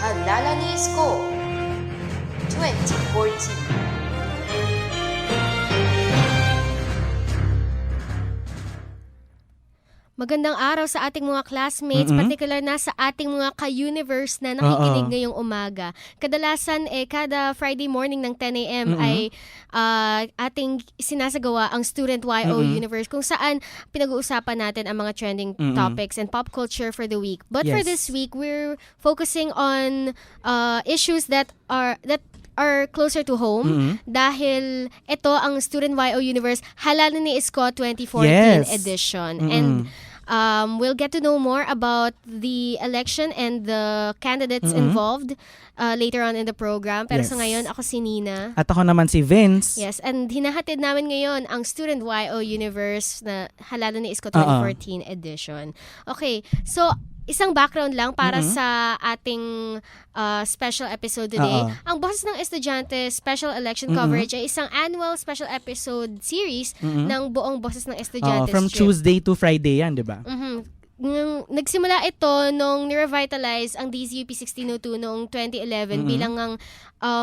Halala ni Isko 2014. Magandang araw sa ating mga classmates, particular na sa ating mga ka-universe na nakikinig ngayong umaga. Kadalasan, kada Friday morning ng 10 a.m. ay ating sinasagawa ang Student YOUniverse kung saan pinag-uusapan natin ang mga trending topics and pop culture for the week. But for this week, we're focusing on issues that are closer to home dahil ito ang Student YOUniverse Halala ni Isko 2014 edition. And we'll get to know more about the election and the candidates involved later on in the program. Pero sa ngayon, ako si Nina. At ako naman si Vince. Yes, and hinahatid namin ngayon ang Student YOUniverse na Halala ni Isko 2014 edition. Okay, so isang background lang para sa ating special episode today. Ang Boses ng Estudyante Special Election Coverage ay isang annual special episode series ng buong Boses ng Estudyante From strip. Tuesday to Friday yan, di ba? Nagsimula ito nung nirevitalize ang DZUP 1602 noong 2011 bilang ang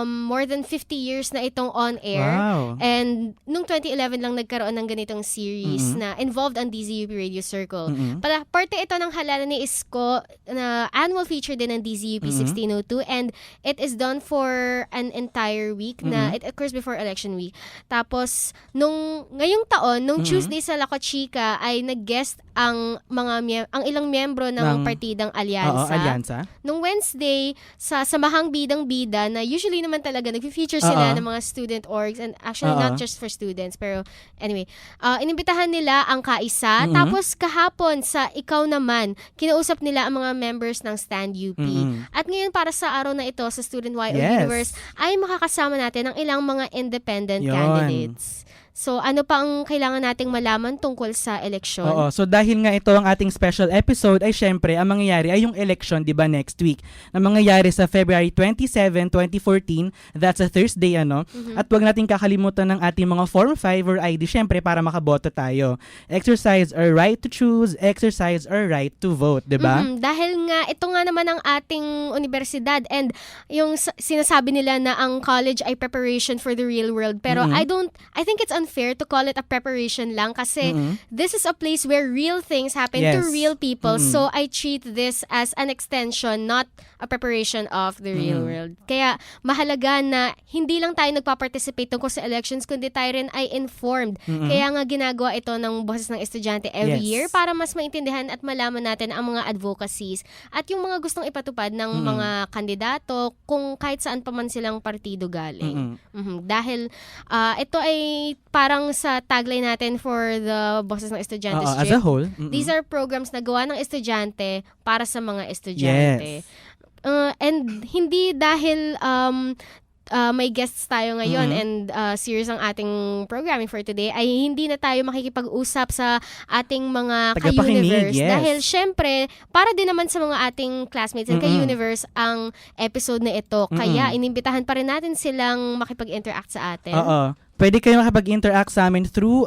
more than 50 years na itong on-air. Wow. And nung 2011 lang nagkaroon ng ganitong series na involved ang DZUP Radio Circle. Parte ito ng Halala ni Isko na annual feature din ng DZUP 1602 and it is done for an entire week na it occurs before election week. Tapos, ngayong taon, nung Tuesday sa La Cochica ay nag-guest ang ilang miyembro ng partidang Alyansa. Nung Wednesday, sa Samahang Bidang-Bida na usually naman talaga nag-feature sila ng mga student orgs and actually not just for students pero anyway, inimbitahan nila ang Kaisa. Tapos kahapon sa Ikaw Naman, kinausap nila ang mga members ng Stand UP. At ngayon para sa araw na ito sa Student YOUniverse ay makakasama natin ang ilang mga independent candidates. So, ano pa ang kailangan nating malaman tungkol sa eleksyon? So dahil nga ito ang ating special episode, ay syempre, ang mangyayari ay yung election, di ba, next week. Na mangyayari sa February 27, 2014, that's a Thursday, At wag nating kakalimutan ng ating mga Form 5 or ID, syempre, para makaboto tayo. Exercise our right to choose, exercise our right to vote, di ba? Dahil nga, ito nga naman ang ating universidad and yung sinasabi nila na ang college ay preparation for the real world. Pero I think it's unfair to call it a preparation lang kasi this is a place where real things happen to real people. So I treat this as an extension, not a preparation of the real world. Kaya mahalaga na hindi lang tayo nagpa-participate tungkol sa elections, kundi tayo rin ay informed. Kaya nga ginagawa ito ng Boses ng Estudyante every year para mas maintindihan at malaman natin ang mga advocacies at yung mga gustong ipatupad ng mga kandidato kung kahit saan pa man silang partido galing. Dahil ito ay parang sa tagline natin for the Boses ng Estudyante strip. As a whole. These are programs na gawa ng estudyante para sa mga estudyante. And hindi dahil may guests tayo ngayon and serious ang ating programming for today, ay hindi na tayo makikipag-usap sa ating mga ka-universe. Dahil syempre, para din naman sa mga ating classmates and ka-universe ang episode na ito. Kaya inimbitahan pa rin natin silang makipag-interact sa atin. Pwede kayo makapag-interact sa amin through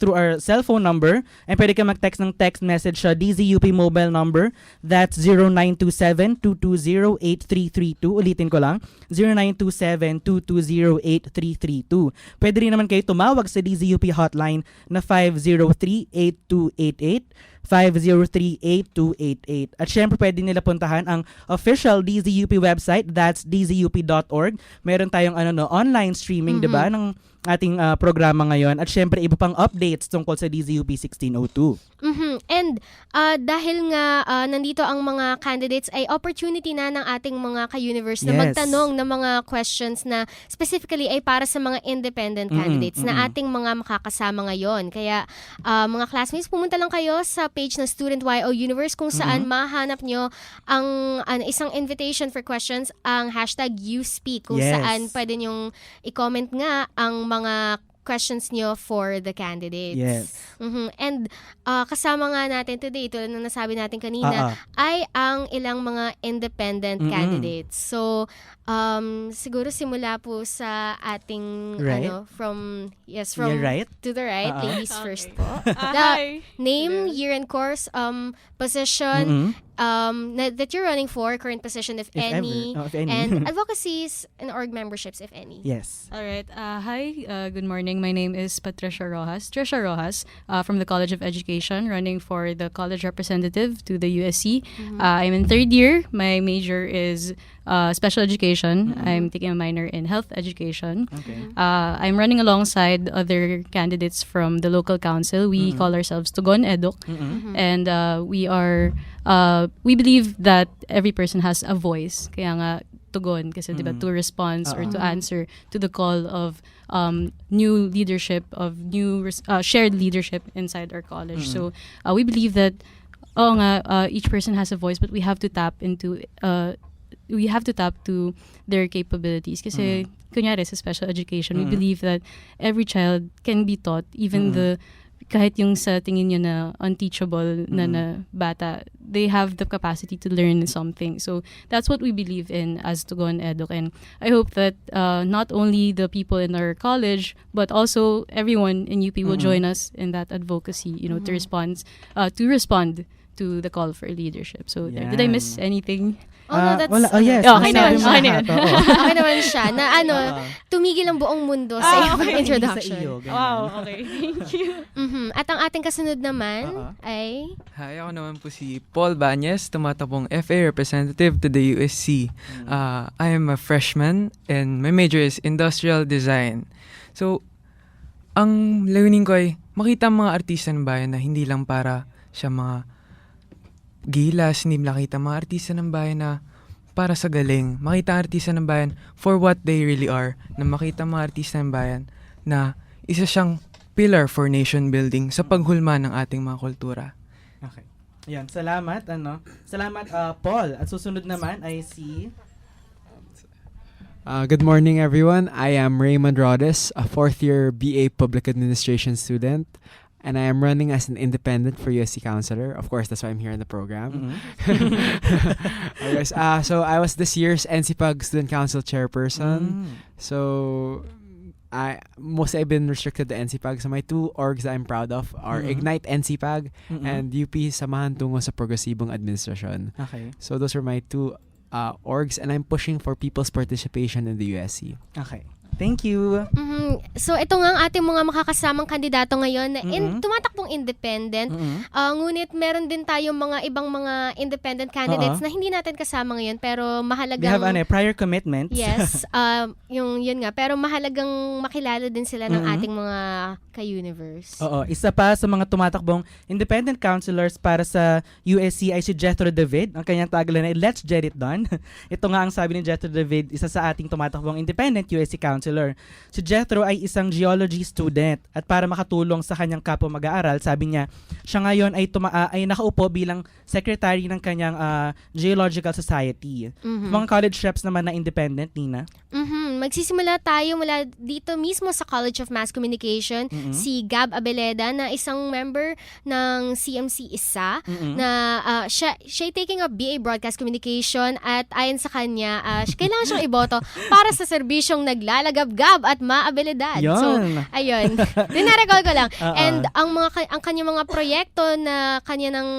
through our cellphone number and pwede kayo mag-text ng text message sa DZUP mobile number. That's 0927-220-8332. Ulitin ko lang, 0927-220-8332. Pwede rin naman kayo tumawag sa DZUP hotline na 503-8288. 503-8288. At syempre pwede nila puntahan ang official DZUP website, that's dzup.org. Meron tayong online streaming, 'di ba, ng ating programa ngayon. At syempre iba pang updates tungkol sa DZUP 1602. And dahil nga nandito ang mga candidates, ay opportunity na ng ating mga ka-universe na magtanong ng mga questions na specifically ay para sa mga independent candidates na ating mga makakasama ngayon. Kaya mga classmates, pumunta lang kayo sa page ng Student YOUniverse kung saan mahanap nyo ang isang invitation for questions, ang hashtag YouSpeak, kung saan pwede nyong i-comment nga ang mga questions nyo for the candidates. Yes. And kasama nga natin today, tulad ng nasabi natin kanina, ay ang ilang mga independent candidates. So, siguro simula po sa ating, from right to the right, ladies first po. Hi! Name, year and course, position, that you're running for, current position if any, and advocacies and org memberships if any. Yes. All right. Hi. Good morning. My name is Trisha Rojas, from the College of Education, running for the college representative to the USC. I'm in third year. My major is special education. I'm taking a minor in health education. Okay. I'm running alongside other candidates from the local council. We call ourselves Tugon Eduk, and we believe that every person has a voice. Kaya nga tugon kasi diba, to respond or to answer to the call of new leadership, of new shared leadership inside our college. So we believe that each person has a voice, but we have to tap to their capabilities. Kasi kunyari sa special education, we believe that every child can be taught, even kahit yung sa tingin nyo na unteachable na bata, they have the capacity to learn something. So that's what we believe in as Tugon Eduk. And I hope that not only the people in our college, but also everyone in UP will join us in that advocacy, to respond to the call for leadership. So did I miss anything? No, that's... Wala. Yes. Okay naman siya. Okay naman siya. Na tumigil ang buong mundo sa iyong introduction. Wow, okay. Thank you. At ang ating kasunod naman ay... Hi, ako naman po si Paul Banyes, tumatapong FA representative to the USC. I am a freshman and my major is industrial design. So, ang layunin ko ay makita ang mga artista ng bayan na hindi lang para siya mga gilas, hindi makita mga artista ng bayan na para sa galing. Makita ang artista ng bayan for what they really are. Na makita mga artista ng bayan na isa siyang pillar for nation building sa paghulma ng ating mga kultura. Okay. Yan, salamat. Salamat, Paul. At susunod naman ay si... Good morning, everyone. I am Raymond Rodes, a fourth-year BA Public Administration student. And I am running as an independent for USC counselor. Of course, that's why I'm here in the program. Anyways, so I was this year's NCPAG Student Council chairperson. So mostly I've been restricted to NCPAG. So my two orgs that I'm proud of are Ignite NCPAG and UP Samahan Tungo sa Progresibong Administrasyon. Okay. So those are my two orgs, and I'm pushing for people's participation in the USC. Okay. Thank you. So ito nga ang ating mga makakasamang kandidato ngayon na tumatakbong independent. Ngunit meron din tayong mga ibang mga independent candidates na hindi natin kasama ngayon pero mahalagang... They have prior commitments. Yes. Yun nga. Pero mahalagang makilala din sila ng ating mga ka-YOUniverse. Oo. Isa pa sa mga tumatakbong independent counselors para sa USC ay si Jethro David. Ang kanyang tagline ay Let's Get It Done. Ito nga ang sabi ni Jethro David, isa sa ating tumatakbong independent USC counselor. Si Jethro ay isang geology student at para makatulong sa kanyang kapwa mag-aaral, sabi niya, siya ngayon ay nakaupo bilang secretary ng kanyang Geological Society. Mga college reps naman na independent, Nina? Magsisimula tayo mula dito mismo sa College of Mass Communication, si Gab Abeleda na isang member ng CMC isa na siya taking up BA Broadcast Communication at ayon sa kanya, kailangan siyang iboto para sa serbisyong naglalagab-gab at maabilidad. So, ayun. Dinarecall ko lang. And ang kanyang mga proyekto na kanya nang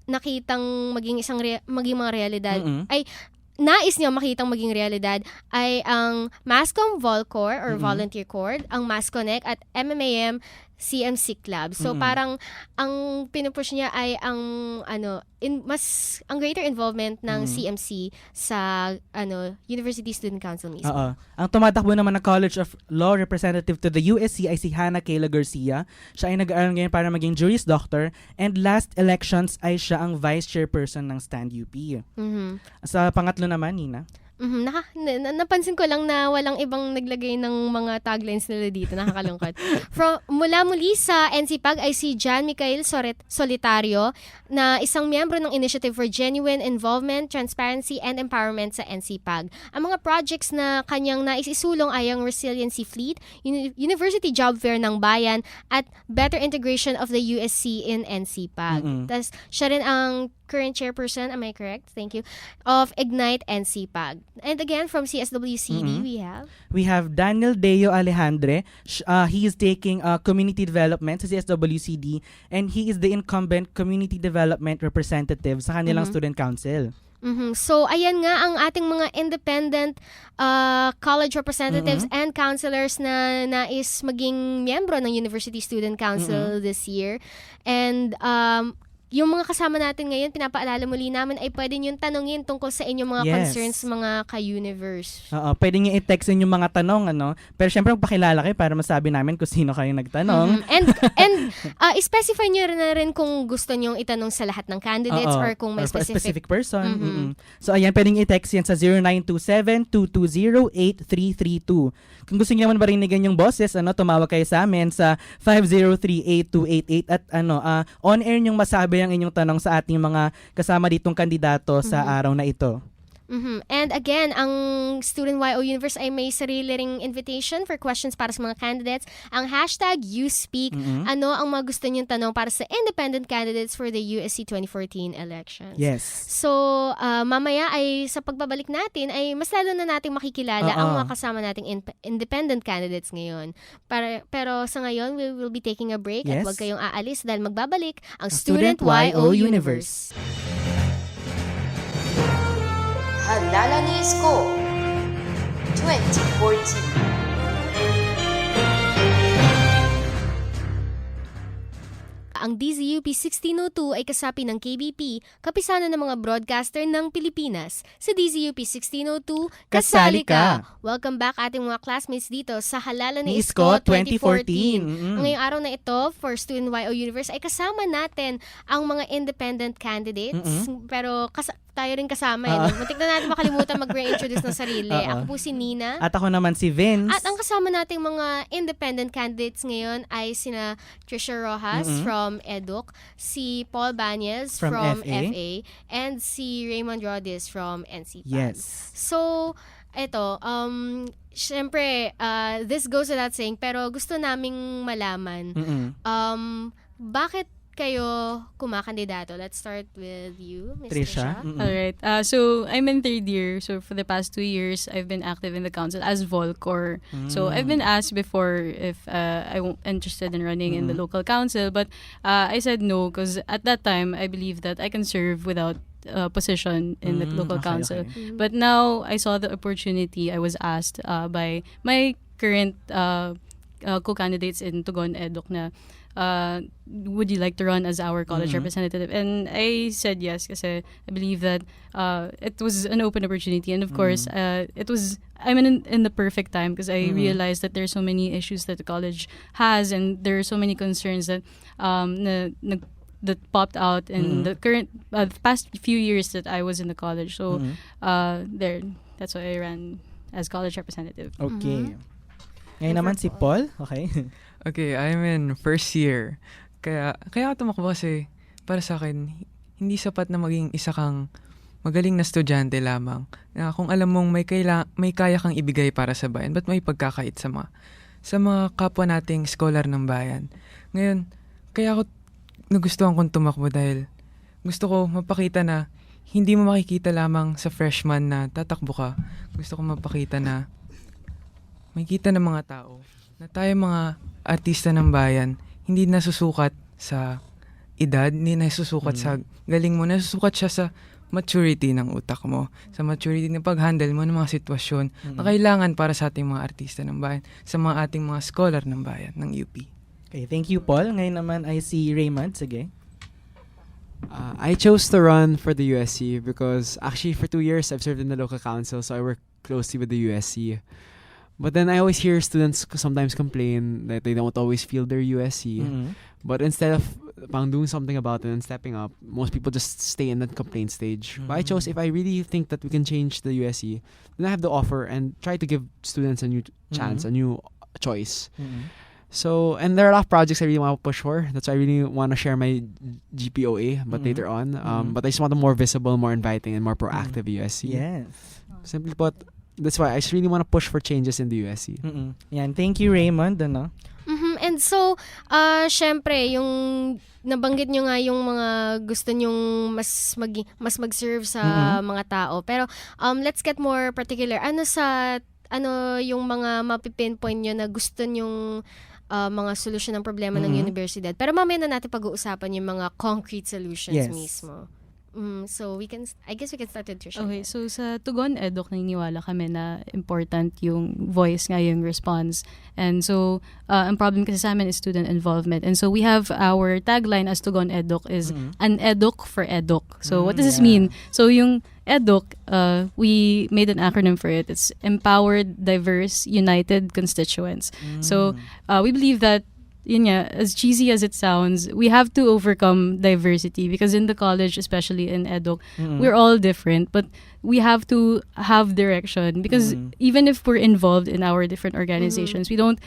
nakitang maging mga realidad ay nais niya makitang maging realidad ay ang Mascom Volcor or Volunteer Corps, ang Mass Connect at MMAM CMC Club. So parang ang pinupush niya ay ang greater involvement ng CMC sa University Student Council mismo. Ang tumatakbo naman ng College of Law representative to the USC ay si Hannah Kayla Garcia. Siya ay nag-aaral ngayon para maging Juris Doctor and last elections ay siya ang Vice Chairperson ng Stand UP. Sa pangatlo naman, Nina? Napansin ko lang na walang ibang naglagay ng mga taglines nila dito. Nakakalungkot. Mula muli sa NCPAG ay si John Michael Solitario na isang miyembro ng Initiative for Genuine Involvement, Transparency, and Empowerment sa NCPAG. Ang mga projects na kanyang naisisulong ay ang Resiliency Fleet, University Job Fair ng Bayan, at better integration of the USC in NCPAG. Tas siya rin ang current chairperson, am I correct? Thank you, of Ignite NCPAG. And again, from CSWCD, we have Daniel Deo Alejandre. He is taking community development sa CSWCD, and he is the incumbent community development representative sa kanilang student council. So, ayan nga ang ating mga independent college representatives and counselors na nais maging miyembro ng University Student Council this year. And yung mga kasama natin ngayon, pinapaalala muli namin ay pwede nyo tanongin tungkol sa inyong mga concerns mga ka-Universe. Pwede nyo i-text yung mga tanong, pero syempre pakilala kayo para masabi namin kung sino kayong nagtanong. And specify nyo na rin kung gusto nyo itanong sa lahat ng candidates or kung may specific person. So ayan, pwede nyo i-text yan sa 0927-220-8332. Kung gusto nyo naman marinigan yung boses, tumawag kayo sa amin sa 503-8288 at on-air nyong masabi ang inyong tanong sa ating mga kasama ditong kandidato sa araw na ito. And again, ang Student YOUniverse ay may sarili ring invitation for questions para sa mga candidates. Ang hashtag YouSpeak. Ano ang mga gusto niyong tanong para sa independent candidates for the USC 2014 elections? Yes. So, mamaya ay sa pagbabalik natin ay mas lalo na nating makikilala ang mga kasama nating independent candidates ngayon. Pero sa ngayon, we will be taking a break at huwag kayong aalis dahil magbabalik ang Student YOUniverse. Halala ni Isko 2014. Ang DZUP 1602 ay kasapi ng KBP, kapisanan ng mga broadcaster ng Pilipinas. Sa DZUP 1602, kasali ka! Welcome back ating mga classmates dito sa Halala ni Isko 2014. Ngayong araw na ito, for Student YOUniverse, ay kasama natin ang mga independent candidates. Pero tayo rin kasama. Muntik na natin makalimutan mag-reintroduce ng sarili. Ako po si Nina. At ako naman si Vince. At ang kasama nating mga independent candidates ngayon ay sina Trisha Rojas from EDUC, si Paul Banyes from FA, and si Raymond Rodis from NCPAG. Yes. So, eto, syempre, this goes without saying, pero gusto naming malaman, bakit kayo kumakandidato? Let's start with you, Ms. Trisha. Alright. So, I'm in third year. So, for the past 2 years, I've been active in the council as Volcor. So, I've been asked before if I'm interested in running in the local council. But I said no because at that time, I believe that I can serve without position in the local council. Okay. But now, I saw the opportunity. I was asked by my current co-candidates in Tugon Eduk na would you like to run as our college representative? And I said yes kasi I believe that it was an open opportunity, and of course I'm in the perfect time because I realized that there's so many issues that the college has, and there are so many concerns that that popped out in the current past few years that I was in the college. So that's why I ran as college representative. Okay. Ngayon naman si Paul. Okay. Okay, I'm in first year. Kaya ako tumakbo kasi para sa akin, hindi sapat na maging isa kang magaling na estudyante lamang. Kung alam mong may kaya kang ibigay para sa bayan, ba't may pagkakait sa mga kapwa nating scholar ng bayan? Ngayon, kaya ako nagustuhan kong tumakbo dahil gusto ko mapakita na hindi mo makikita lamang sa freshman na tatakbo ka. Gusto ko mapakita na may kita ng mga tao na tayo mga artista ng bayan, hindi nasusukat sa edad, hindi nasusukat sa galing mo, nasusukat siya sa maturity ng utak mo, sa maturity ng pag-handle mo ng mga sitwasyon na kailangan para sa ating mga artista ng bayan, sa mga ating mga scholar ng bayan, ng UP. Okay, thank you, Paul. Ngayon naman ay si Raymond. Sige. I chose to run for the USC because actually for 2 years I've served in the local council, so I work closely with the USC. But then I always hear students sometimes complain that they don't always feel their USC. But instead of doing something about it and stepping up, most people just stay in that complaint stage. But I chose, if I really think that we can change the USC, then I have to offer and try to give students a new chance, a new choice. So, and there are a lot of projects I really want to push for. That's why I really want to share my GPOA, but later on. But I just want a more visible, more inviting, and more proactive USC. Yes. Simply put, that's why I just really want to push for changes in the USC. Yan. Thank you, Raymond. Ano? And so, syempre, yung nabanggit nyo nga yung mga gusto nyong mas mag-serve sa mga tao. Pero, let's get more particular. Ano yung mga mapipinpoint nyo na gusto nyong mga solusyon ng problema ng universidad? Pero mamaya na natin pag-uusapan yung mga concrete solutions mismo. So I guess we can start with Trisha. Okay, so sa Tugon Eduk, naniniwala kami na important yung voice nga, yung response. And so, ang problem kasi sa amin is student involvement. And so we have our tagline as Tugon Eduk is an eduk for eduk. So what does this mean? So yung eduk, we made an acronym for it. It's Empowered, Diverse, United Constituents. So we believe that, yun nga, as cheesy as it sounds, we have to overcome diversity because in the college, especially in eduk, we're all different, but we have to have direction because even if we're involved in our different organizations, we don't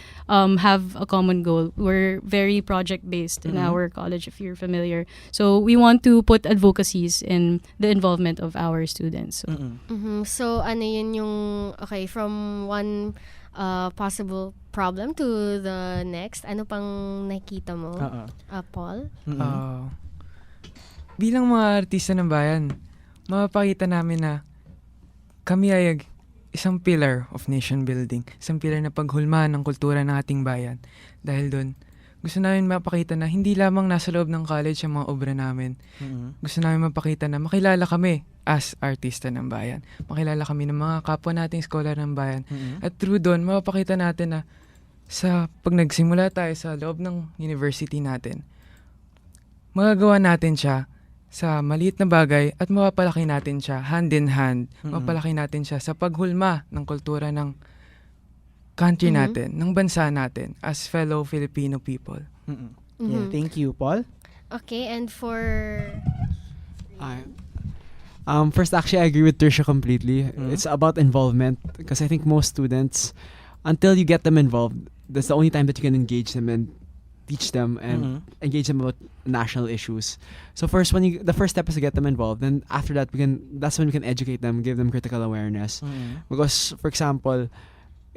have a common goal. We're very project-based in our college, if you're familiar. So we want to put advocacies in the involvement of our students. So, so ano yun yung, okay, from one possible problem to the next, ano pang nakita mo, Paul? Bilang mga artista ng bayan, mapapakita namin na kami ay isang pillar of nation building, isang pillar na paghulmahan ng kultura ng ating bayan. Dahil doon, gusto namin mapakita na hindi lamang nasa loob ng college ang mga obra namin. Gusto namin mapakita na makilala kami as artista ng bayan. Makilala kami ng mga kapwa nating scholar ng bayan. At through doon, mapapakita natin na pag nagsimula tayo sa loob ng university natin, magagawa natin siya sa maliit na bagay at mapapalaki natin siya hand in hand. Mapapalaki natin siya sa paghulma ng kultura ng country natin, ng bansa natin as fellow Filipino people. Yeah, thank you, Paul. Okay, and for... First, actually, I agree with Trisha completely. It's about involvement because I think most students, until you get them involved, that's the only time that you can engage them and teach them and engage them about national issues. So first, the first step is to get them involved. Then after that, that's when we can educate them, give them critical awareness. Because, for example,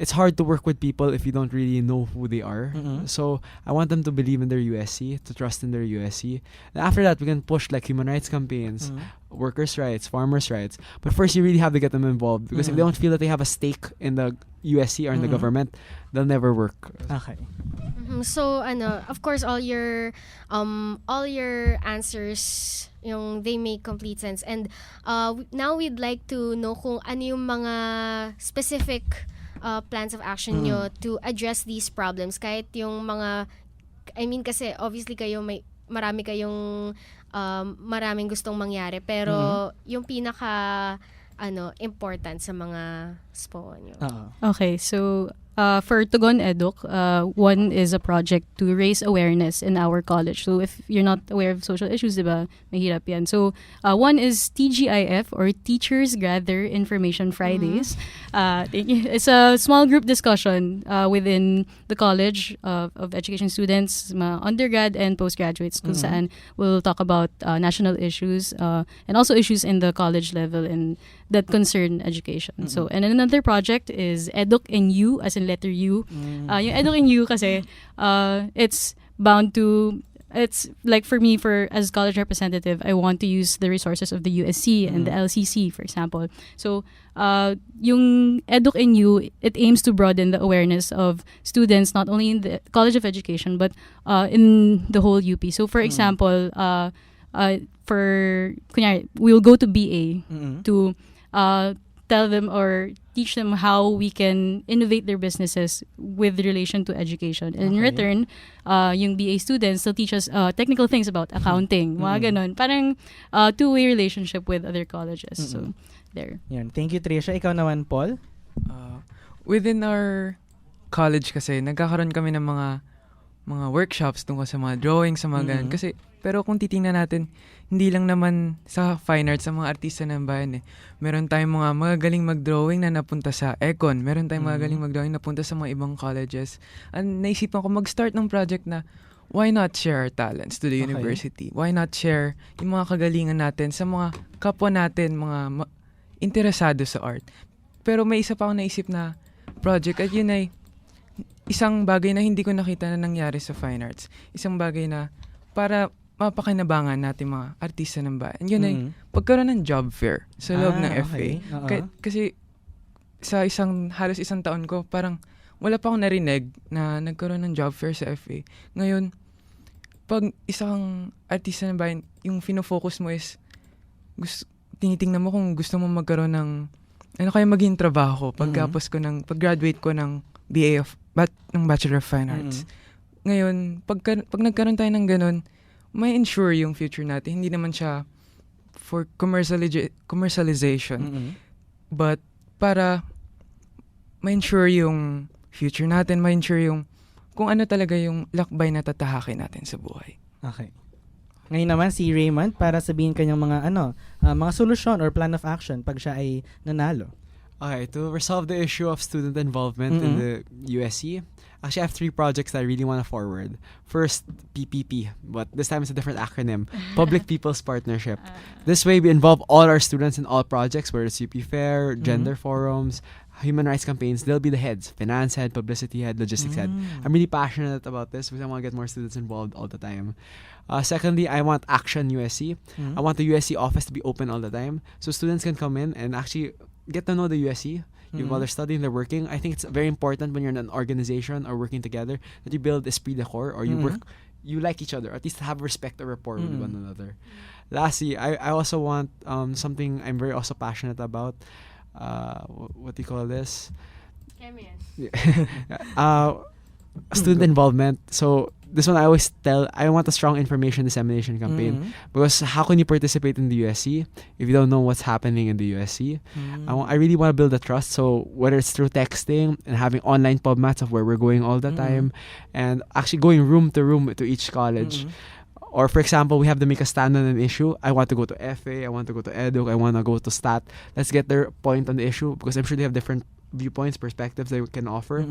it's hard to work with people if you don't really know who they are. So I want them to believe in their USC, to trust in their USC. And after that, we can push like human rights campaigns, workers' rights, farmers' rights. But first, you really have to get them involved because if they don't feel that they have a stake in the USC or in the government, they'll never work. Okay. So of course all your answers they make complete sense, and now we'd like to know kung ano yung mga specific plans of action nyo to address these problems, kahit yung mga, I mean kasi obviously kayo marami kayong maraming gustong mangyari, pero yung pinaka important sa mga SPO nyo. Okay, so for Tugon Eduk, one is a project to raise awareness in our college. So if you're not aware of social issues, diba, mahirap yan. So one is TGIF, or Teachers Gather Information Fridays. It's a small group discussion within the College of Education students, mga undergrad and postgraduates, kung saan we'll talk about national issues and also issues in the college level and that concern education. So, and another project is Eduk in U, as in letter U. Yung Eduk in U kasi, it's bound to, it's like for me, as college representative, I want to use the resources of the USC and the LCC, for example. So, yung Eduk in U, it aims to broaden the awareness of students, not only in the College of Education, but in the whole UP. So, for example, kunyari, we'll go to BA to tell them or teach them how we can innovate their businesses with relation to education. And in return, yung BA students, they'll teach us technical things about accounting, mga ganon. Parang two-way relationship with other colleges. So, there. Yan. Thank you, Trisha. Ikaw naman, Paul? within our college kasi, nagkakaroon kami ng mga workshops tungkol sa mga drawing, sa mga ganun. Kasi, pero kung titingnan natin, hindi lang naman sa fine arts, sa mga artista ng bayan Meron tayong mga magagaling mag-drawing na napunta sa Econ. Meron tayong magagaling mag-drawing na napunta sa mga ibang colleges. And naisipan ko mag-start ng project na why not share our talents to the university? Why not share yung mga kagalingan natin sa mga kapwa natin, mga interesado sa art? Pero may isa pa akong naisip na project at yun ay isang bagay na hindi ko nakita na nangyari sa fine arts. Isang bagay na para mapakinabangan natin mga artista ng bayan. Yun ay pagkaroon ng job fair sa loob ng FA. Kasi sa halos isang taon ko, parang wala pa akong narinig na nagkaroon ng job fair sa FA. Ngayon, pag isang artista ng bayan, yung fino-focus mo is tinitingnan mo kung gusto mo magkaroon ng ano kaya maging trabaho pag-graduate ko ng ng Bachelor of Fine Arts. Ngayon, pag nagkaroon tayo ng ganun, may ensure yung future natin. Hindi naman siya for commercialization. But para ma-ensure yung future natin, ma-ensure yung kung ano talaga yung lakbay na tatahakin natin sa buhay. Okay. Ngayon naman si Raymond para sabihin kanyang mga solusyon or plan of action pag siya ay nanalo. Okay, to resolve the issue of student involvement in the USC, actually I have 3 projects that I really want to forward. First, PPP, but this time it's a different acronym, Public People's Partnership. This way we involve all our students in all projects, whether it's UP Fair, gender forums, human rights campaigns. They'll be the heads, finance head, publicity head, logistics head. I'm really passionate about this because I want to get more students involved all the time. Secondly, I want Action USC. I want the USC office to be open all the time so students can come in and actually get to know the USC while they're studying, they're working. I think it's very important when you're in an organization or working together that you build esprit de corps or you like each other, at least have respect or rapport with one another. Lastly, I also want something I'm very also passionate about. What do you call this? Student involvement. So this one I always tell, I want a strong information dissemination campaign because how can you participate in the USC if you don't know what's happening in the USC? I really want to build a trust, so whether it's through texting and having online pub mats of where we're going all the time and actually going room to room to each college. Or for example, we have to make a stand on an issue. I want to go to FA, I want to go to Edu, I want to go to Stat. Let's get their point on the issue because I'm sure they have different viewpoints, perspectives they can offer.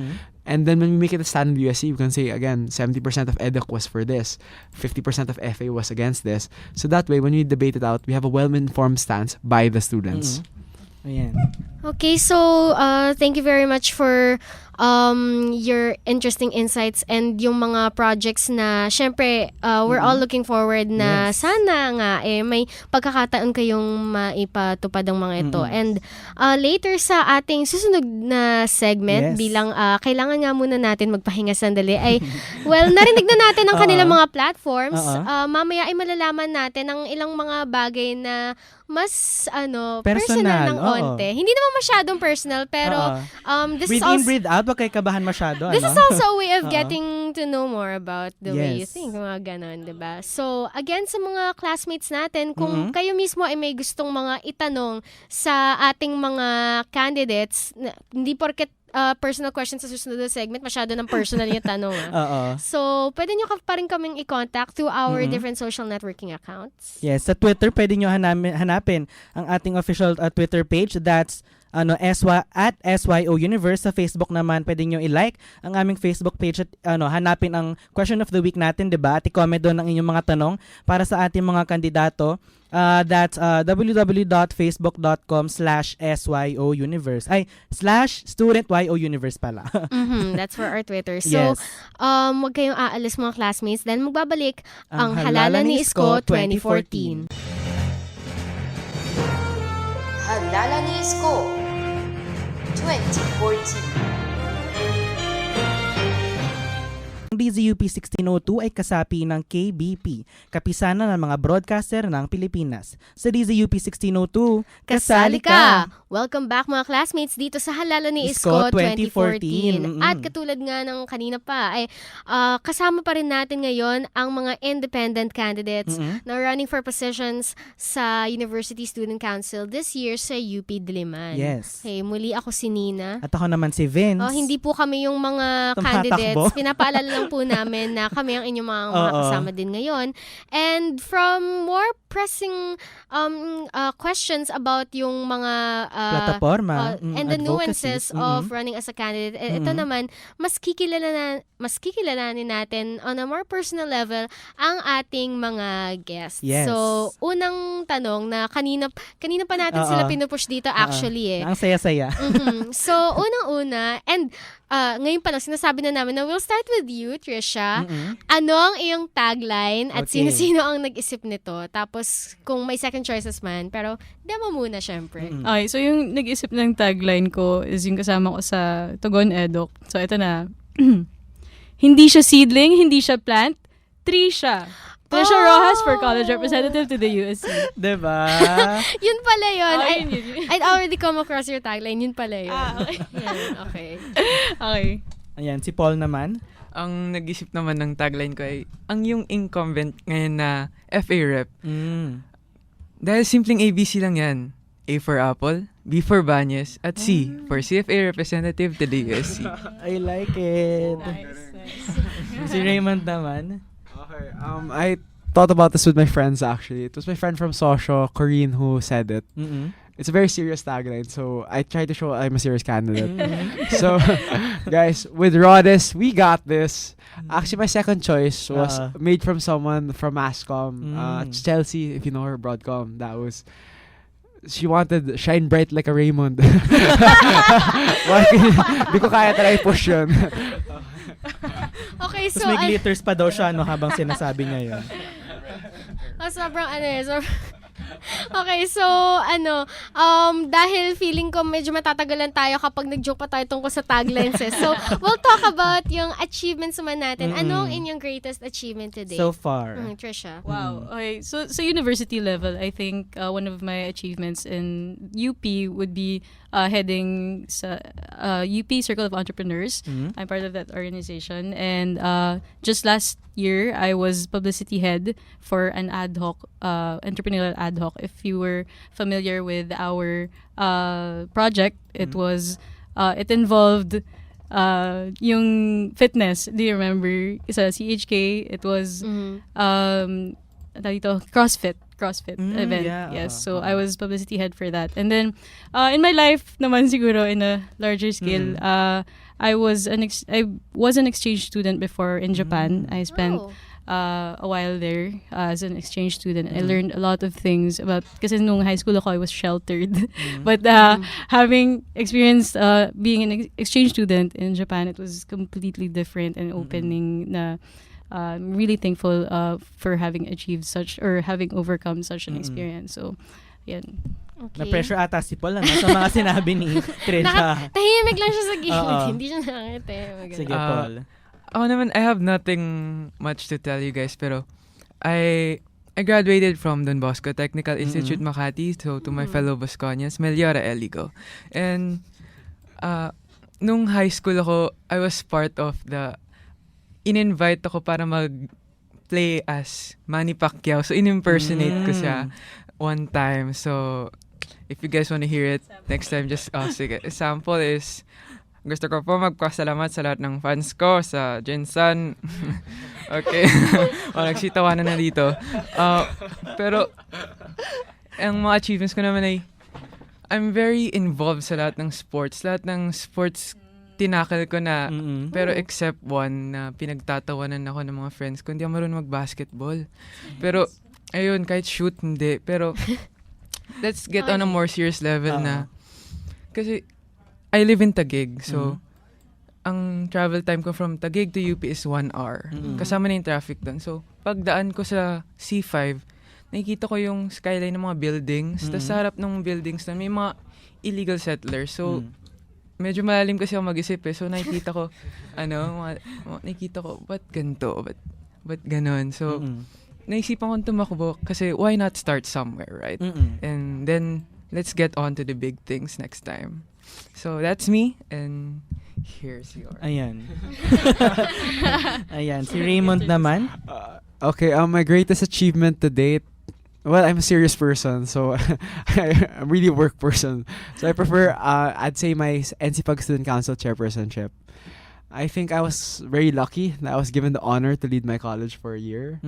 And then when we make it a stand in the USC, we can say again, 70% of EDUC was for this, 50% of FA was against this. So that way, when we debate it out, we have a well-informed stance by the students. Ayan. Okay, so thank you very much for your interesting insights and yung mga projects na syempre we're all looking forward na sana nga may pagkakataon kayong maipatupad ang mga ito. And later sa ating susunod na segment bilang kailangan nga muna natin magpahinga sandali ay narinig na natin ang kanilang mga platforms. Mamaya ay malalaman natin ang ilang mga bagay na mas personal ng onte. Hindi naman masyadong personal pero this breathe is also in, breathe out. Huwag kayo kabahan masyado. This is also a way of getting to know more about the way you think. Mga ganon, diba? So, again, sa mga classmates natin, kung kayo mismo ay may gustong mga itanong sa ating mga candidates, hindi porket personal questions sa susunod na segment, masyado ng personal yung tanong. So, pwede nyo pa rin kaming i-contact through our different social networking accounts. Yes, sa Twitter, pwede nyo hanapin ang ating official Twitter page. That's at YOUniverse. Sa Facebook naman, pwede nyo i-like ang aming Facebook page at hanapin ang question of the week natin, diba? At i-comment doon ang inyong mga tanong para sa ating mga kandidato. That's www.facebook.com/SYOUniverse. /StudentYOUniverse pala. That's for our Twitter. So, wag kayong aalis mga classmates dahil magbabalik ang Halala ni Isko 2014. Halala ni Isko 2014. DZUP 1602 ay kasapi ng KBP, kapisanan ng mga broadcaster ng Pilipinas. Sa DZUP 1602, kasali ka! Welcome back mga classmates dito sa Halala ni Isko Isko 2014. 2014. At katulad nga ng kanina pa, ay kasama pa rin natin ngayon ang mga independent candidates na running for positions sa University Student Council this year sa UP Diliman. Yes. Okay, muli ako si Nina. At ako naman si Vince. Hindi po kami yung mga Tumatakbo. candidates. Pinapaalala lang po namin na kami ang inyong mga kasama din ngayon. And from more pressing questions about yung mga plataforma and the nuances of running as a candidate, ito naman, mas kikilalanin natin on a more personal level ang ating mga guests. Yes. So, unang tanong na kanina pa natin sila pinupush dito actually Ang saya-saya. So, unang-una, and ngayon pa lang, sinasabi na namin na we'll start with you, Trisha. Ano ang iyong tagline at Okay. sino-sino ang nag-isip nito? Tapos, kung may second choices man, pero demo muna, syempre. Okay, so yung nag-isip ng tagline ko is yung kasama ko sa Tugon Edok. So ito na. Hindi siya seedling, hindi siya plant, tree siya. Trisha Rojas for college representative to the USC. Diba? Yun pala yun. Yun. I'd already come across your tagline. Yun pala yun. Okay. Yan, okay. Okay. Ayan, si Paul naman. Ang nag-isip naman ng tagline ko ay ang yung incumbent ngayon na FA rep. Dahil simpleng ABC lang yan. A for Apple, B for Banyes, at C for CFA representative to the USC. I like it. Nice. Si Raymond naman. Okay. I thought about this with my friends actually. It was my friend from Socio, Corinne, who said it. It's a very serious tagline, so I tried to show I'm a serious candidate. So, guys, with Rhodes, we got this. Actually, my second choice was made from someone from Mascom. Chelsea, if you know her, Broadcom. She wanted shine bright like a Raymond. Hindi ko kaya talaga i-push yun. Okay, so... Tapos may glitters pa daw siya habang sinasabi niya yun. Sobrang Okay, so dahil feeling ko medyo matatagalan tayo kapag nag-joke pa tayo tungkol sa taglines. So, we'll talk about yung achievements naman natin. Ano ang inyong greatest achievement today? So far. Trisha. Wow. Okay. So university level, I think one of my achievements in UP would be heading sa UP Circle of Entrepreneurs. I'm part of that organization, and just last year I was publicity head for an ad hoc entrepreneurial ad hoc. If you were familiar with our project, it was it involved yung fitness. Do you remember sa CHK? It was CrossFit event. Yeah. Yes. So I was publicity head for that. And then in my life naman siguro in a larger scale, I was an exchange student before in Japan. I spent a while there as an exchange student. I learned a lot of things about, kasi nung high school ako, I was sheltered. But having experienced being an exchange student in Japan, it was completely different and opening na I'm really thankful for having achieved such, or having overcome such an experience. So, yan. Okay. Na-pressure ata si Paul sa mga sinabi ni Trisha. Tahimik lang siya sa gilid. Hindi siya nakangiti. Sige, Paul. Ako naman, I have nothing much to tell you guys, pero I graduated from Don Bosco Technical Institute, Makati, so to my fellow Bosconians, Meliora Eligo. And nung high school ako, I was part of in-invite ako para mag-play as Manny Pacquiao. So, in-impersonate ko siya one time. So, if you guys want to hear it, next time, just, sige. Example is, gusto ko po magpasalamat sa lahat ng fans ko sa Jensen. Okay. Nagsitawanan na dito. Pero, ang mga achievements ko naman ay, I'm very involved sa lahat ng sports. Lahat ng sports tinakal ko na, pero except one na pinagtatawanan ako ng mga friends ko, hindi ako marunong mag-basketball. Pero, ayun, kahit shoot, hindi. Pero, let's get on a more serious level na, kasi, I live in Taguig, so, ang travel time ko from Taguig to UP is 1 hour. Kasama na yung traffic doon. So, pagdaan ko sa C5, nakikita ko yung skyline ng mga buildings, tapos sa harap ng buildings na may mga illegal settlers. So, medyo malalim kasi ako mag-isip eh. So nakikita ko, nakikita ko, ba't ganito? Ba't ganon? So, naisipan kong tumakbo kasi why not start somewhere, right? And then, let's get on to the big things next time. So, that's me, and here's yours. Ayan. Ayan, si Raymond naman. Okay, my greatest achievement to date. Well, I'm a serious person, so I'm really a work person. So I prefer, I'd say my NCPAG Student Council chairpersonship. I think I was very lucky that I was given the honor to lead my college for a year.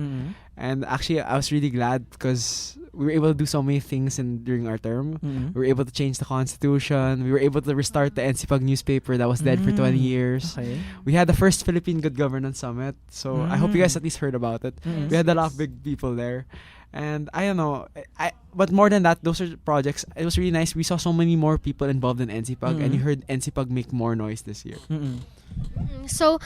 And actually, I was really glad because we were able to do so many things during our term. We were able to change the constitution. We were able to restart the NCPAG newspaper that was dead for 20 years. Okay. We had the first Philippine Good Governance Summit. So I hope you guys at least heard about it. We had a lot of big people there. And I don't know, but more than that, those are projects. It was really nice. We saw so many more people involved in NCPAG, and you heard NCPAG make more noise this year. So,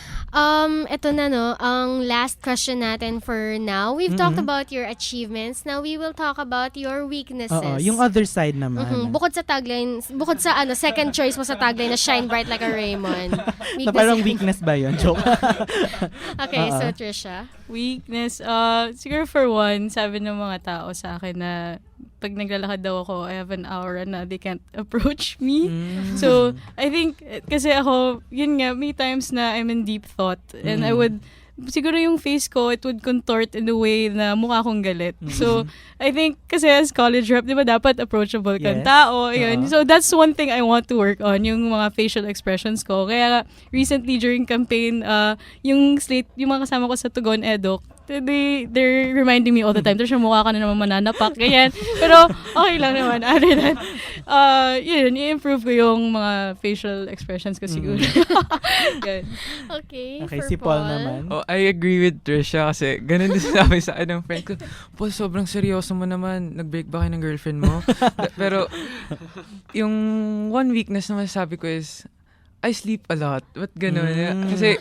ito na no, ang last question natin for now. We've talked about your achievements. Now, we will talk about your weaknesses. Yung other side naman. Bukod sa tagline, bukod sa second choice mo sa tagline na shine bright like a Raymond. Na parang weakness ba yun? Joke. Okay, so Trisha. Weakness, siguro for one, sabi ng mga tao sa akin na pag naglalakad daw ako, I have an aura na they can't approach me. So, I think, kasi ako, yun nga, may times na I'm in deep thought and I would, siguro yung face ko, it would contort in a way na mukha kong galit. So, I think, kasi as college rep, di ba dapat approachable kang tao. Yun. So, that's one thing I want to work on, yung mga facial expressions ko. Kaya, recently, during campaign, yung mga kasama ko sa Tugon Eduk, they're reminding me all the time, Trisha, mukha ka na naman mananapak, ganyan. Pero, okay lang naman. Other than, i-improve ko yung mga facial expressions ko siguro. Okay, Okay, for si Paul naman. Oh, I agree with Trisha kasi ganun din sinabi sa akin ng friend ko. Paul, sobrang seryoso mo naman. Nag-break ba kayo ng girlfriend mo? Pero, yung one weakness na masasabi ko is, I sleep a lot. Ba't ganun? Kasi,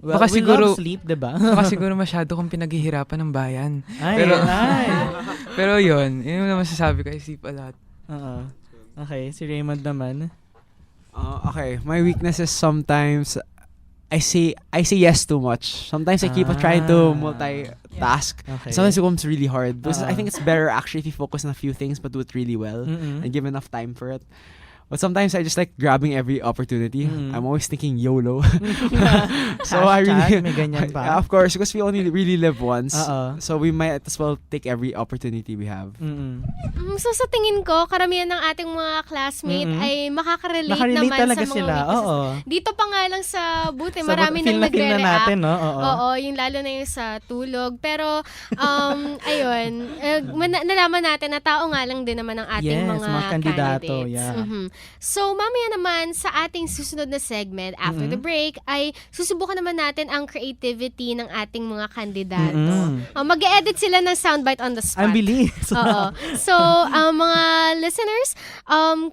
Well, baka we siguro, love sleep, diba? baka siguro masyado kong pinaghihirapan ng bayan. Ay, Pero yun yung masasabi ko, I sleep a lot. Okay, si Raymond naman. Okay, my weakness is sometimes I say yes too much. Sometimes I keep trying to multitask. Okay. Sometimes it becomes really hard. Because I think it's better actually if you focus on a few things but do it really well and give enough time for it. But sometimes I just like grabbing every opportunity. I'm always thinking YOLO. So I really, may ganyan pa. yeah, of course, because we only really live once. So we might as well take every opportunity we have. So sa tingin ko, karamihan ng ating mga classmate ay makaka-relate naman talaga sa mga sila. weaknesses. Dito pa nga lang sa buti, Sa marami feel nang na feel na nagre-react. natin, no? Oo, yung lalo na yung sa tulog. Pero, ayun, nalaman natin na tao nga lang din naman ang ating mga kandidato. candidates. Yeah. So, mamaya naman sa ating susunod na segment, after the break, ay susubukan naman natin ang creativity ng ating mga kandidato. Mag-e-edit sila ng soundbite on the spot. Ang bilis. Oo. So, mga listeners,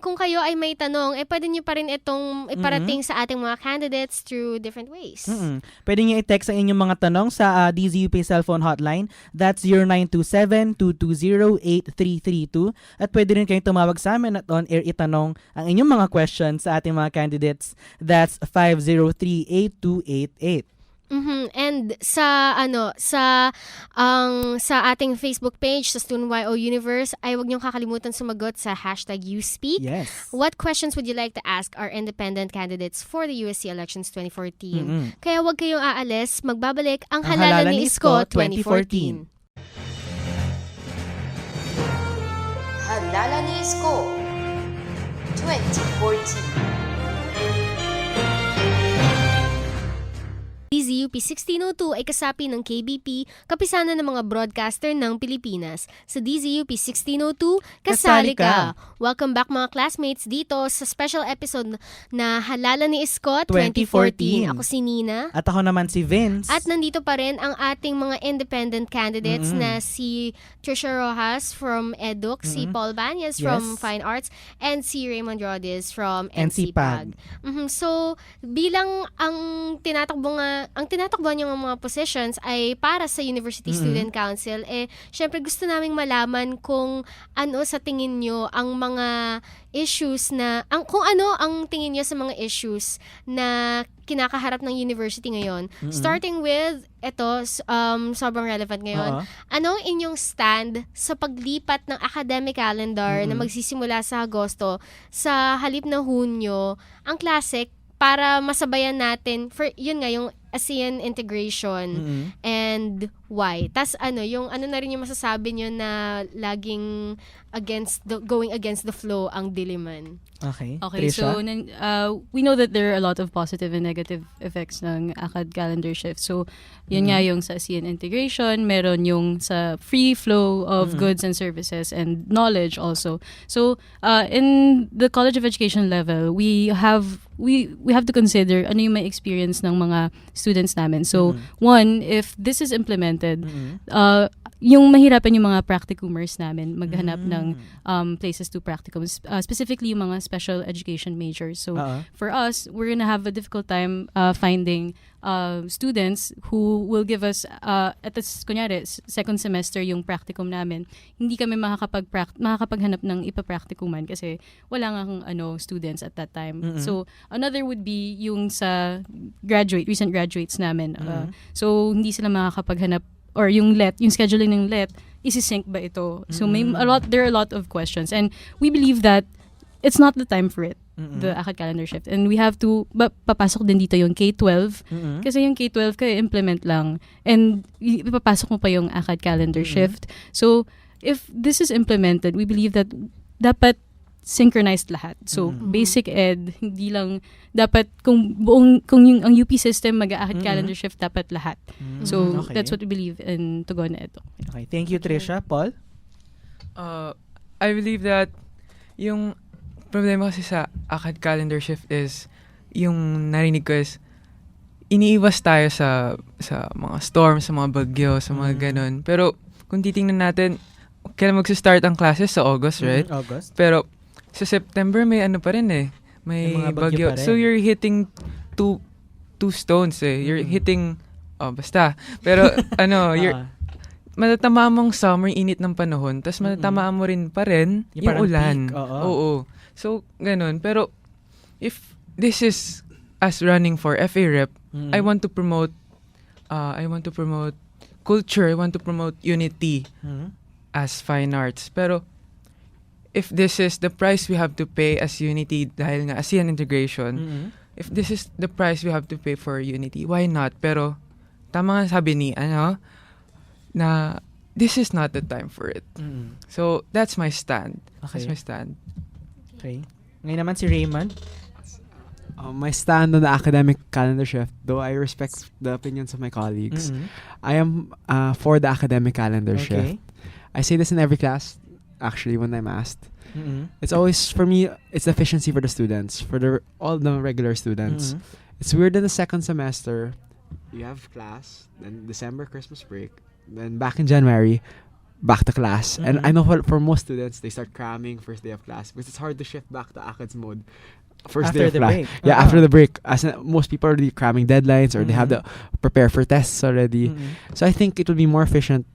kung kayo ay may tanong, pwede nyo pa rin itong iparating sa ating mga candidates through different ways. Pwede nyo i-text ang inyong mga tanong sa DZUP cellphone hotline. That's 0927-220-8332. At pwede rin kayong tumawag sa amin at on-air itanong ang inyong mga questions sa ating mga candidates. That's 503-8288. And sa ating Facebook page sa Student YOUniverse ay huwag niyong kakalimutan sumagot sa #YouSpeak. Yes. What questions would you like to ask our independent candidates for the USC elections 2014? Kaya huwag kayong aalis, magbabalik ang Halala ni Isko 2014. Halala ni Isko 2014. DZUP 1602 ay kasapi ng KBP, kapisanan ng mga broadcaster ng Pilipinas. Sa DZUP 1602, kasali ka! Welcome back mga classmates dito sa special episode na Halala ni Isko 2014. Ako si Nina. At ako naman si Vince. At nandito pa rin ang ating mga independent candidates na si Trisha Rojas from EDUC, si Paul Banyas from Fine Arts, and si Raymond Rodis from NCPAG. So, bilang ang ang tinatakbuhan yung mga positions ay para sa University Student Council. Syempre gusto naming malaman kung ano sa tingin nyo ang mga issues kung ano ang tingin nyo sa mga issues na kinakaharap ng university ngayon. Starting with, sobrang relevant ngayon. Anong inyong stand sa paglipat ng academic calendar na magsisimula sa Agosto sa halip na Hunyo, ang classic, para masabayan natin, yun nga, yung ASEAN integration and why. Tas yung na rin yung masasabi nyo na laging going against the flow ang diliman. Okay, so we know that there are a lot of positive and negative effects ng ACAD calendar shift. So, yun nga yung sa ASEAN integration, meron yung sa free flow of goods and services and knowledge also. So, in the College of Education level, we have to consider ano yung may experience ng mga students namin. So, one, if this is implemented, yung mahirapan yung mga practicumers namin maghanap ng places to practicum, specifically yung mga special education majors. So, for us, we're gonna have a difficult time finding students who will give us, at this, kunyari, second semester yung practicum namin, hindi kami makakapaghanap ng ipapracticuman kasi wala nga students at that time. So, another would be yung sa recent graduates namin. So, hindi sila makakapaghanap or yung scheduling ng isi-sync ba ito? So there are a lot of questions, and we believe that it's not the time for it, the ACAD calendar shift, and we have to papasok din dito yung K-12 kasi yung K-12 kaya implement lang, and ipapasok mo pa yung ACAD calendar shift. So if this is implemented, we believe that dapat synchronized lahat. So, basic ed, hindi lang, dapat kung ang UP system mag-ACAD calendar shift, dapat lahat. So, that's what we believe in Tugon na ito. Okay, thank you, Trisha. Paul? I believe that yung problema kasi sa ACAD calendar shift is, yung narinig ko is, iniiwas tayo sa mga storms, sa mga bagyo, sa mga ganun. Pero, kung titingnan natin, kailan mag-start ang classes sa August, right? August. Pero, sa September may pa rin may bagyo. So you're hitting two stones You're hitting basta. Pero matatamaan mong summer init ng panahon, tas matatamaan mo rin pa rin yung ulan. Oo. So ganun. Pero if this is us running for FA Rep, I want to promote culture, I want to promote unity as fine arts. Pero if this is the price we have to pay as unity dahil nga ASEAN integration, if this is the price we have to pay for unity, why not? Pero tama nga sabi ni na this is not the time for it. So that's my stand. Okay. That's my stand. Okay. Ngayon naman si Raymond. My stand on the academic calendar shift, though I respect the opinions of my colleagues, I am for the academic calendar shift. I say this in every class. Actually, when I'm asked, it's always, for me, it's efficiency for the students, for all the regular students. It's weird in the second semester, you have class, then December, Christmas break, then back in January, back to class. And I know for most students, they start cramming first day of class because it's hard to shift back to ACADS mode. First After day of the class. break. Yeah, after the break. Most people are already cramming deadlines or they have to prepare for tests already. So I think it would be more efficient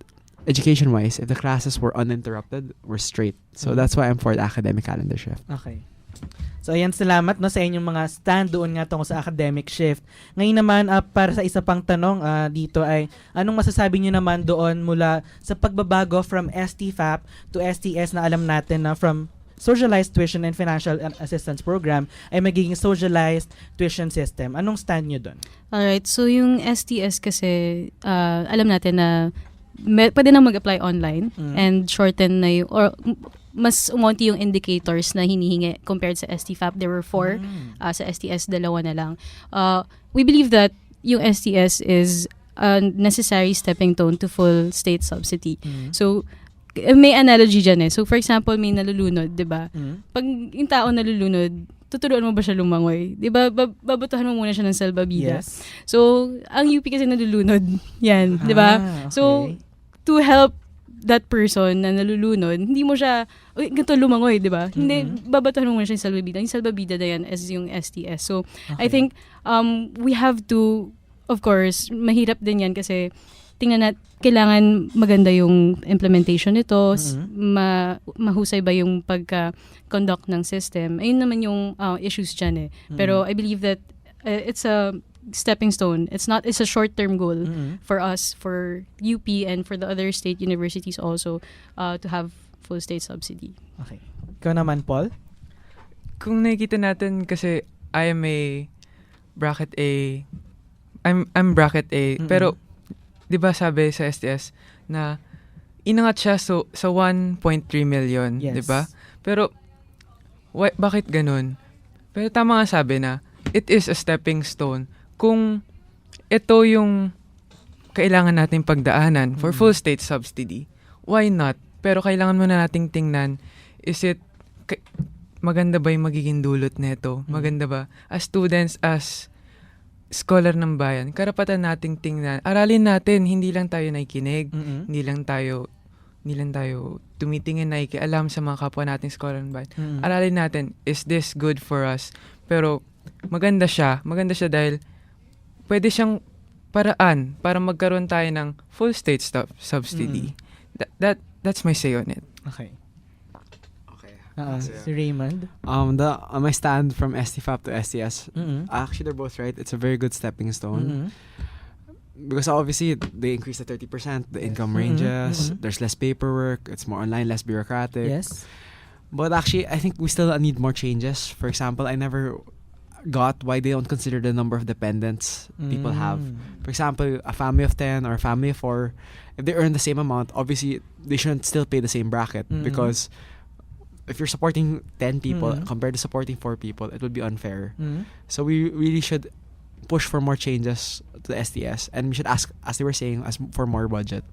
education-wise, if the classes were uninterrupted, were straight. So that's why I'm for the academic calendar shift. Okay. So ayan, salamat sa inyong mga stand doon nga tungkol sa academic shift. Ngayon naman, para sa isa pang tanong dito ay, anong masasabi niyo naman doon mula sa pagbabago from STFAP to STS na alam natin na from Socialized Tuition and Financial Assistance Program ay magiging Socialized Tuition System. Anong stand niyo doon? Alright, so yung STS kasi, alam natin na pwede na mag-apply online and shorten na or mas umunti yung indicators na hinihingi compared sa STFAP. There were 4. Sa STS, 2 na lang. We believe that yung STS is a necessary stepping stone to full state subsidy. So, may analogy dyan So, for example, may nalulunod, di ba? Pag yung tao nalulunod, tuturuan mo ba siya lumangoy? Di ba, babatuhan mo muna siya ng salbabida. Yes. So, ang UP kasi nalulunod. Yan, di ba? Okay. So, to help that person na nalulunod, hindi mo siya, ganito lumangoy, di ba? Hindi, babatuhan mo muna siya yung salbabida. Yung salbabida na yan is yung STS. So, I think we have to of course, mahirap din yan kasi kailangan maganda yung implementation nito, mahusay ba yung pagka-conduct ng system. Ayun naman yung issues dyan eh. Pero I believe that it's a stepping stone. It's a short-term goal for us, for UP, and for the other state universities also to have full state subsidy. Okay. Ikaw naman, Paul? Kung nakikita natin kasi I am a bracket A. I'm bracket A. Pero 'di ba sabi sa STS na inangat siya sa 1.3 million, yes. 'di ba? Pero bakit ganun? Pero tama nga sabi na it is a stepping stone. Kung ito yung kailangan nating pagdaanan for full state subsidy, why not? Pero kailangan muna nating tingnan, is it maganda ba yung magiging dulot nito? Maganda ba? As students, as scholar ng bayan, karapatan nating tingnan. Aralin natin, hindi lang tayo nakikinig, hindi lang tayo tumitingin, nakikialam sa mga kapwa nating scholar ng bayan. Aralin natin, is this good for us? Pero maganda siya dahil pwede siyang paraan para magkaroon tayo ng full state subsidy. That's my say on it. Okay. Si Raymond? My stand from STFAP to STS, actually they're both right. It's a very good stepping stone. Because obviously, they increase the 30%, the income ranges, there's less paperwork, it's more online, less bureaucratic. Yes. But actually, I think we still need more changes. For example, I never got why they don't consider the number of dependents people have. For example, a family of 10 or a family of 4, if they earn the same amount, obviously, they shouldn't still pay the same bracket because if you're supporting 10 people compared to supporting 4 people, it would be unfair. So we really should push for more changes to the STS, and we should ask, as they were saying, for more budget.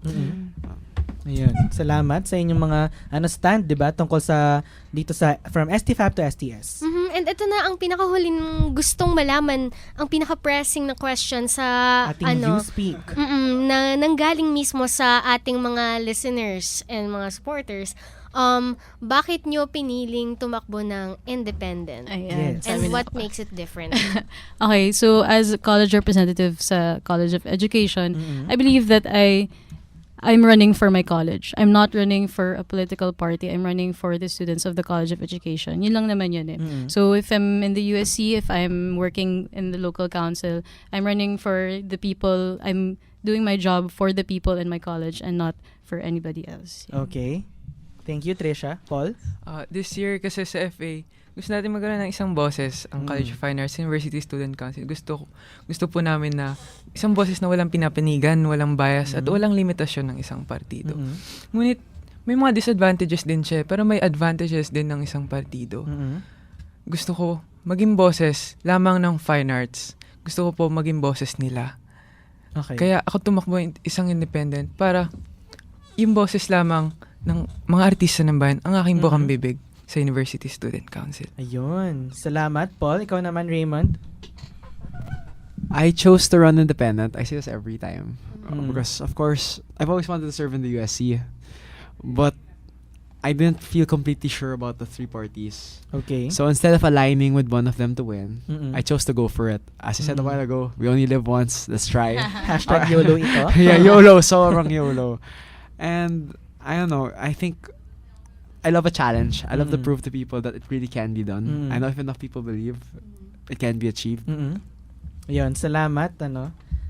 Ayun. Salamat sa inyong mga stand, 'di ba, tungkol sa dito sa from STFAP to STS. And ito na ang pinakahuling gustong malaman, ang pinaka-pressing na question sa ating You Speak. Na nanggaling mismo sa ating mga listeners and mga supporters. Bakit nyo piniling tumakbo ng independent? Ayan. Yes. And what makes it different? Okay, so as a college representative sa College of Education, I believe that I'm running for my college. I'm not running for a political party. I'm running for the students of the College of Education. Yun lang naman yun eh. So if I'm in the USC, if I'm working in the local council, I'm running for the people. I'm doing my job for the people in my college and not for anybody else. Yeah. Okay. Thank you, Trisha. Paul? This year kasi sa FA, gusto natin magkaroon ng isang boses, ang College of Fine Arts University Student Council. Gusto po namin na isang boses na walang pinapanigan, walang bias, at walang limitasyon ng isang partido. Ngunit, may mga disadvantages din siya, pero may advantages din ng isang partido. Gusto ko maging boses lamang ng fine arts. Gusto ko po maging boses nila. Okay. Kaya ako tumakbo isang independent para yung boses lamang ng mga artista ng bayan ang aking bukang bibig sa University Student Council. Ayun. Salamat, Paul. Ikaw naman, Raymond? I chose to run independent. I say this every time. Because, of course, I've always wanted to serve in the USC. But I didn't feel completely sure about the 3 parties. Okay. So instead of aligning with one of them to win, I chose to go for it. As I said a while ago, we only live once. Let's try. Hashtag YOLO ito. Yeah, YOLO. Sobrang YOLO. And I don't know, I think I love a challenge. I love to prove to people that it really can be done. I know if enough people believe, it can be achieved. Ayun, salamat.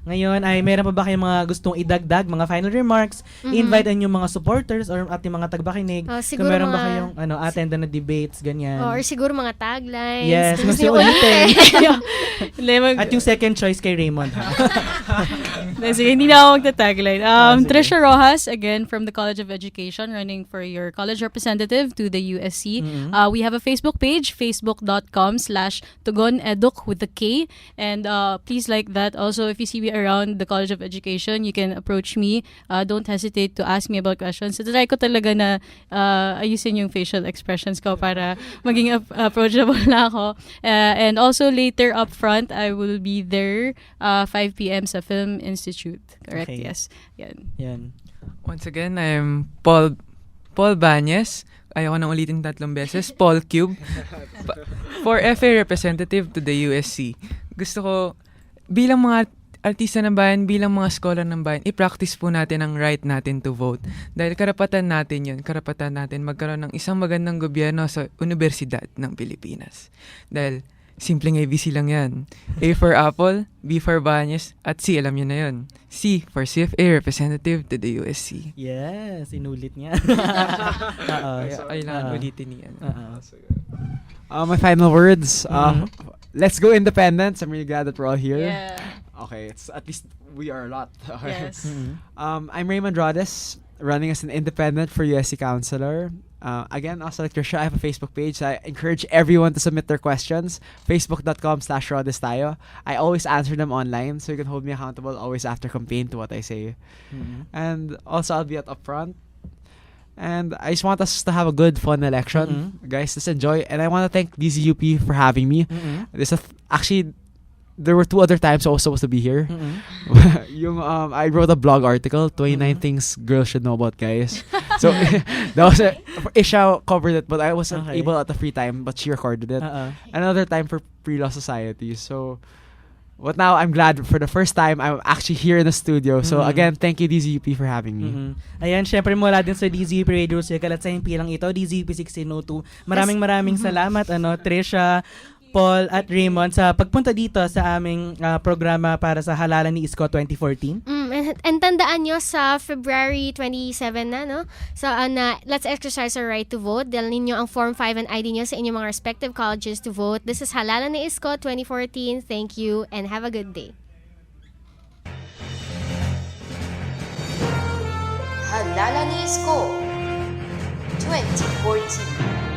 Ngayon ay meron pa ba kayong mga gustong idagdag, mga final remarks? I-invite ang yung mga supporters or ating mga tagapakinig. Kung meron ba kayong attend na debates, ganyan. Or siguro mga taglines. Yes, gusto nyo ulitin. Lemon. At yung second choice kay Raymond. Sige, hindi na ako magta-tagline. Trisha Rojas, again, from the College of Education, running for your college representative to the USC. We have a Facebook page, facebook.com/tugoneduc with the K. And please like that. Also, if you see me around the College of Education, you can approach me. Don't hesitate to ask me about questions. So, try ko talaga na ayusin yung facial expressions ko para maging approachable na ako. And also, later up front, I will be there 5 p.m. sa Film Institute. Correct? Okay. Yes. Yan. Once again, I am Paul Banyes. Ayoko nang ulitin 3 beses. Paul Cube. For FA representative to the USC. Gusto ko, bilang mga artista ng bayan, bilang mga scholar ng bayan, i-practice po natin ang right natin to vote. Dahil karapatan natin yun. Karapatan natin magkaroon ng isang magandang gobyerno sa Universidad ng Pilipinas. Dahil simpleng ABC lang yan. A for Apple, B for Banyes, at C, alam nyo na yun. C for CFA representative to the USC. Yes, inulit niya. Kailangan ulitin niyan. My final words. Let's go independents. I'm really glad that we're all here. Yeah. Okay, it's at least we are a lot. Okay. Yes. I'm Raymond Rodes, running as an independent for USC counselor. Again, also like Trisha, I have a Facebook page. I encourage everyone to submit their questions. Facebook.com/rodestayo. I always answer them online, so you can hold me accountable always after campaign to what I say. And also, I'll be at upfront. And I just want us to have a good, fun election. Guys, just enjoy. And I want to thank DZUP for having me. Actually, there were 2 other times I was supposed to be here. I wrote a blog article, 29 things girls should know about guys. So that was Isha covered it, but I wasn't able at the free time, but she recorded it. Another time for Pre-Law Society. So, but now I'm glad for the first time I'm actually here in the studio. So again, thank you DZUP for having me. Ayan, syempre mula din sa DZUP Radio Circle at sa MP lang ito, DZUP 1602. Maraming salamat, Trisha, Paul at Raymond sa pagpunta dito sa aming programa para sa Halalan ni Isko 2014. And tandaan nyo sa February 27 na, no? So, let's exercise our right to vote. Dalhin nyo ang Form 5 and ID nyo sa inyong mga respective colleges to vote. This is Halalan ni Isko 2014. Thank you and have a good day. Halalan ni Isko 2014.